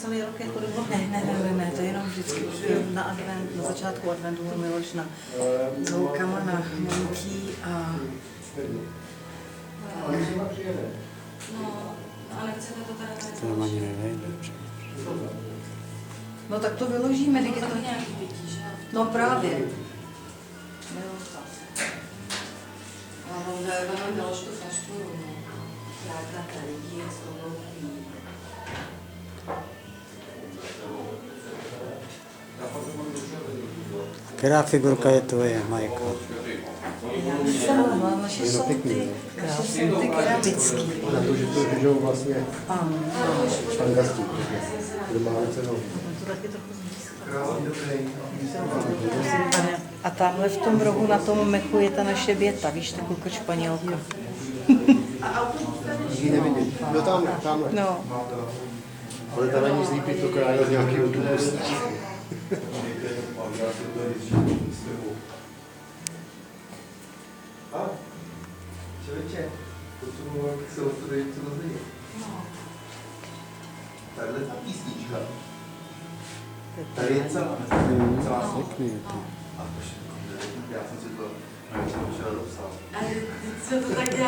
celý rok jako dobu? Ne, to je jenom vždycky na advent, na začátku adventu Miloš s holkama na monký a... No, ale chcete to teda tady... To nám ani nevejde. No tak to vyložíme, No, když je to to... nějaký bytí, že? No právě. Ale Miloš tu flašku rovnou. Jáka tady lidi, jak to hloupí. Která figurka je tvoje, Majko? Mám naše solty keramický. Na to, že to je vlastně Ano. štangastík, kde máme cenou. To taky trochu zblízka. A tamhle v tom rohu na tom mechu je ta naše věta, víš, takovou španělka. Ji nevidím. No tamhle. No. Ale ta není zlípí to krájel z nějakého tupostí. Člověče, potřeboval bych se odpovědět, co to zde. Tahle ta písnička. Tady je celá. Pěkný je to. A to já jsem si to včera dopsal. A co to tak dělá?